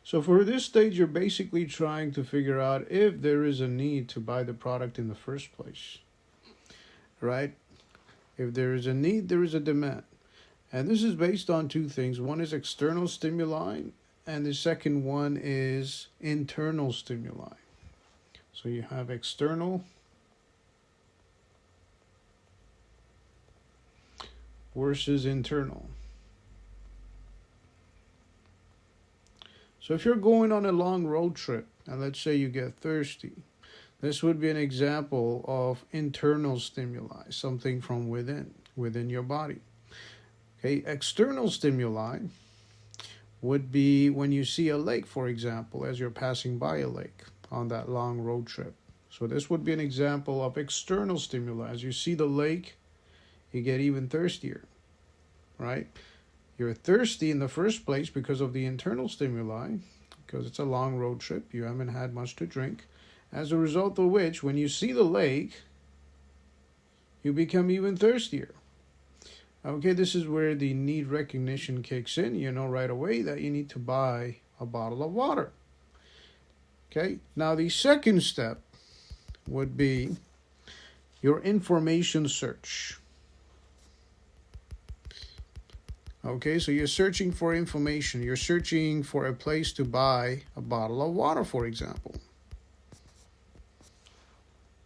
So for this stage, you're basically trying to figure out if there is a need to buy the product in the first place, right? If there is a need, there is a demand. And this is based on two things. One is external stimuli, and the second one is internal stimuli. So you have external versus internal. So if you're going on a long road trip, and let's say you get thirsty, this would be an example of internal stimuli, something from within your body. Okay, external stimuli would be when you see a lake, for example, as you're passing by a lake on that long road trip. So this would be an example of external stimuli. As you see the lake, you get even thirstier, right? You're thirsty in the first place because of the internal stimuli, because it's a long road trip. You haven't had much to drink. As a result of which, when you see the lake, you become even thirstier. Okay, this is where the need recognition kicks in. You know right away that you need to buy a bottle of water. Okay, now the second step would be your information search. Okay, so you're searching for information. You're searching for a place to buy a bottle of water, for example.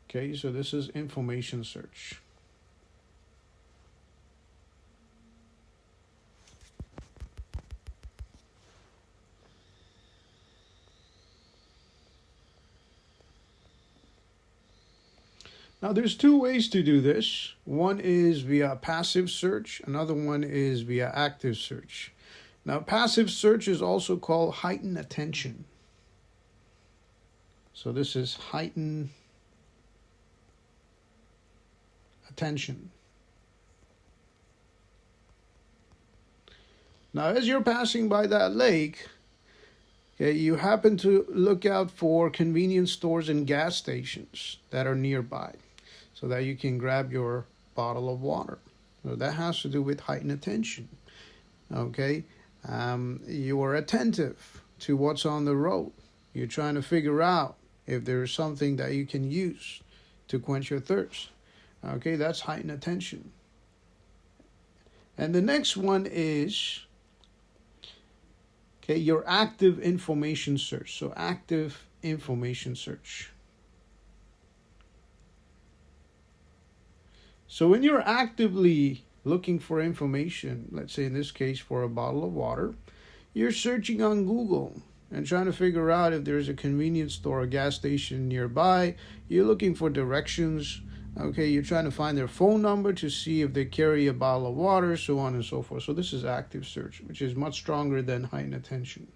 Okay, so this is information search. Now, there's two ways to do this. One is via passive search. Another one is via active search. Now, passive search is also called heightened attention. So this is heightened attention. Now, as you're passing by that lake, okay, you happen to look out for convenience stores and gas stations that are nearby, so that you can grab your bottle of water. So that has to do with heightened attention. Okay, you are attentive to what's on the road. You're trying to figure out if there is something that you can use to quench your thirst. Okay, that's heightened attention. And the next one is, okay, your active information search. So active information search. So when you're actively looking for information, let's say in this case for a bottle of water, you're searching on Google and trying to figure out if there's a convenience store or gas station nearby. You're looking for directions. Okay, you're trying to find their phone number to see if they carry a bottle of water, so on and so forth. So this is active search, which is much stronger than heightened attention.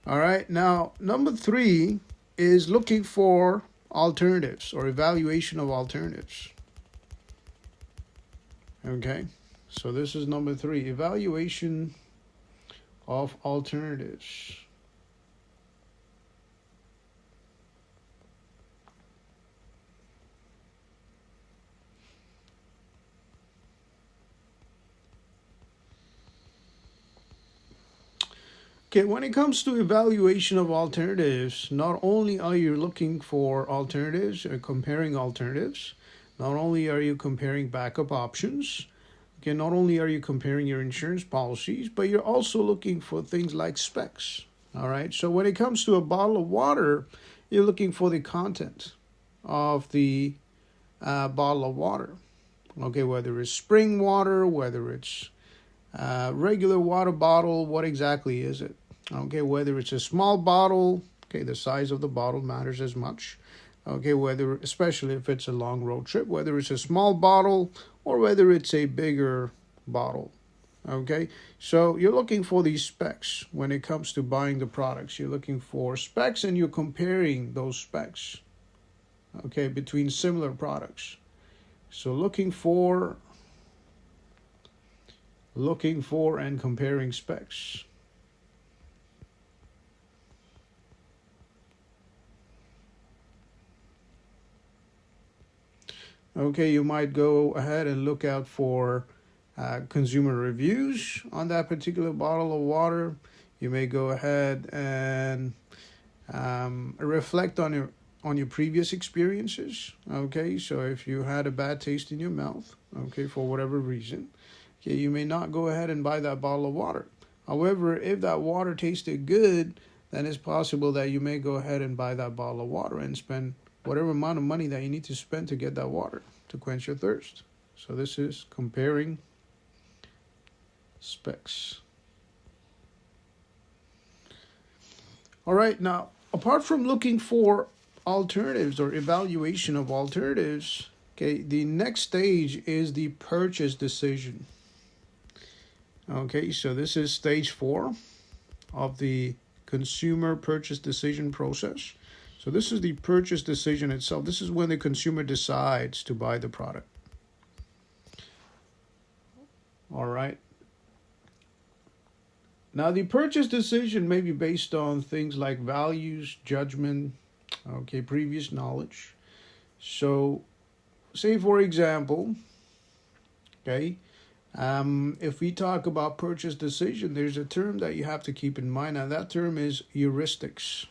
All right, now number 3 is looking for alternatives or evaluation of alternatives. Okay, so this is number 3, evaluation of alternatives. Okay, when it comes to evaluation of alternatives, not only are you looking for alternatives or comparing alternatives, not only are you comparing backup options, okay, not only are you comparing your insurance policies, but you're also looking for things like specs. All right, so when it comes to a bottle of water, you're looking for the content of the bottle of water. Okay, whether it's spring water, whether it's regular water bottle, what exactly is it? Okay, whether it's a small bottle, okay, the size of the bottle matters as much. Okay, whether, especially if it's a long road trip, whether it's a small bottle or whether it's a bigger bottle. Okay, so you're looking for these specs when it comes to buying the products. You're looking for specs and you're comparing those specs, okay, between similar products. So looking for and comparing specs. Okay, you might go ahead and look out for consumer reviews on that particular bottle of water. You may go ahead and reflect on your previous experiences. Okay, so if you had a bad taste in your mouth, okay, for whatever reason, okay, you may not go ahead and buy that bottle of water. However, if that water tasted good, then it's possible that you may go ahead and buy that bottle of water and spend whatever amount of money that you need to spend to get that water to quench your thirst. So this is comparing specs. All right, now apart from looking for alternatives or evaluation of alternatives, okay, the next stage is the purchase decision. Okay, so this is stage 4 of the consumer purchase decision process. So this is the purchase decision itself. This is when the consumer decides to buy the product. All right. Now, the purchase decision may be based on things like values, judgment, okay, previous knowledge. So, say for example, okay, if we talk about purchase decision, there's a term that you have to keep in mind, and that term is heuristics.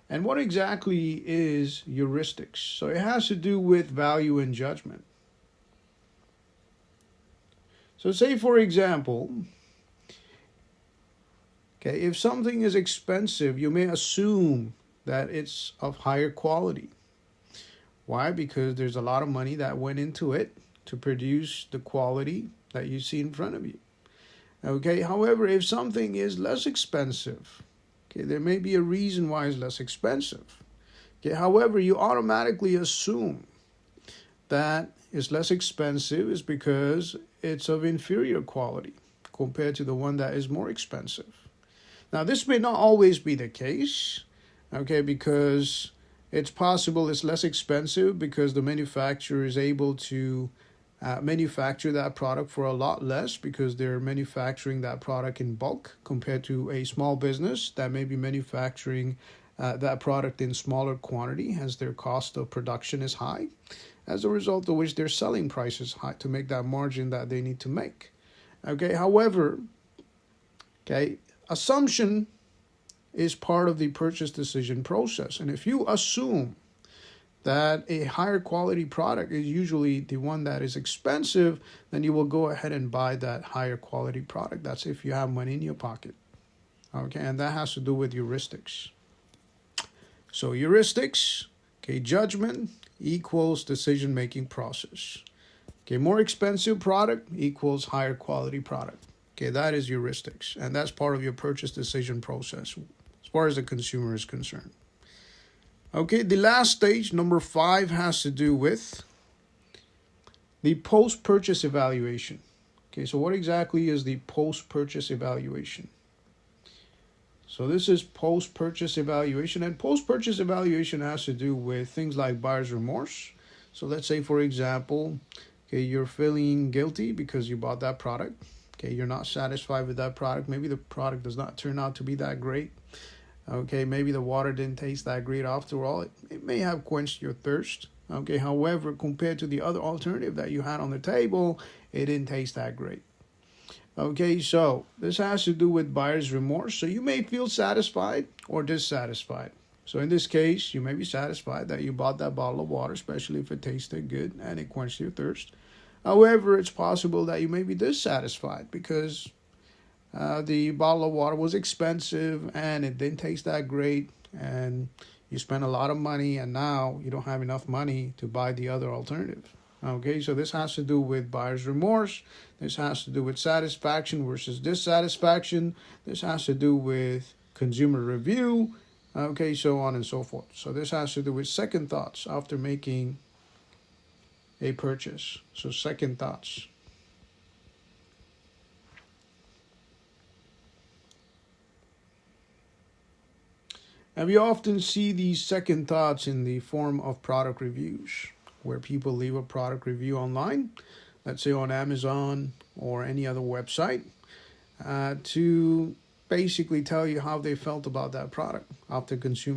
And what exactly is heuristics? So it has to do with value and judgment. So say for example, okay, if something is expensive, you may assume that it's of higher quality. Why? Because there's a lot of money that went into it to produce the quality that you see in front of you. Okay, however, if something is less expensive, okay, there may be a reason why it's less expensive. Okay, however, you automatically assume that it's less expensive is because it's of inferior quality compared to the one that is more expensive. Now, this may not always be the case, okay, because it's possible it's less expensive because the manufacturer is able to manufacture that product for a lot less because they're manufacturing that product in bulk compared to a small business that may be manufacturing that product in smaller quantity as their cost of production is high, as a result of which their selling price is high to make that margin that they need to make. Okay, however, okay, assumption is part of the purchase decision process. And if you assume that a higher quality product is usually the one that is expensive, then you will go ahead and buy that higher quality product. That's if you have money in your pocket. Okay, and that has to do with heuristics. So heuristics, okay, judgment equals decision-making process. Okay, more expensive product equals higher quality product. Okay, that is heuristics, and that's part of your purchase decision process as far as the consumer is concerned. Okay, the last stage, number 5, has to do with the post-purchase evaluation. Okay, so what exactly is the post-purchase evaluation? So this is post-purchase evaluation, and post-purchase evaluation has to do with things like buyer's remorse. So let's say, for example, okay, you're feeling guilty because you bought that product. Okay, you're not satisfied with that product. Maybe the product does not turn out to be that great. Okay, maybe the water didn't taste that great after all. It may have quenched your thirst. Okay, however, compared to the other alternative that you had on the table, it didn't taste that great. Okay, so this has to do with buyer's remorse. So you may feel satisfied or dissatisfied. So in this case, you may be satisfied that you bought that bottle of water, especially if it tasted good and it quenched your thirst. However, it's possible that you may be dissatisfied because the bottle of water was expensive and it didn't taste that great, and you spent a lot of money and now you don't have enough money to buy the other alternative. Okay, so this has to do with buyer's remorse. This has to do with satisfaction versus dissatisfaction. This has to do with consumer review. Okay, so on and so forth. So this has to do with second thoughts after making a purchase. So second thoughts. And we often see these second thoughts in the form of product reviews, where people leave a product review online, let's say on Amazon or any other website, to basically tell you how they felt about that product after consuming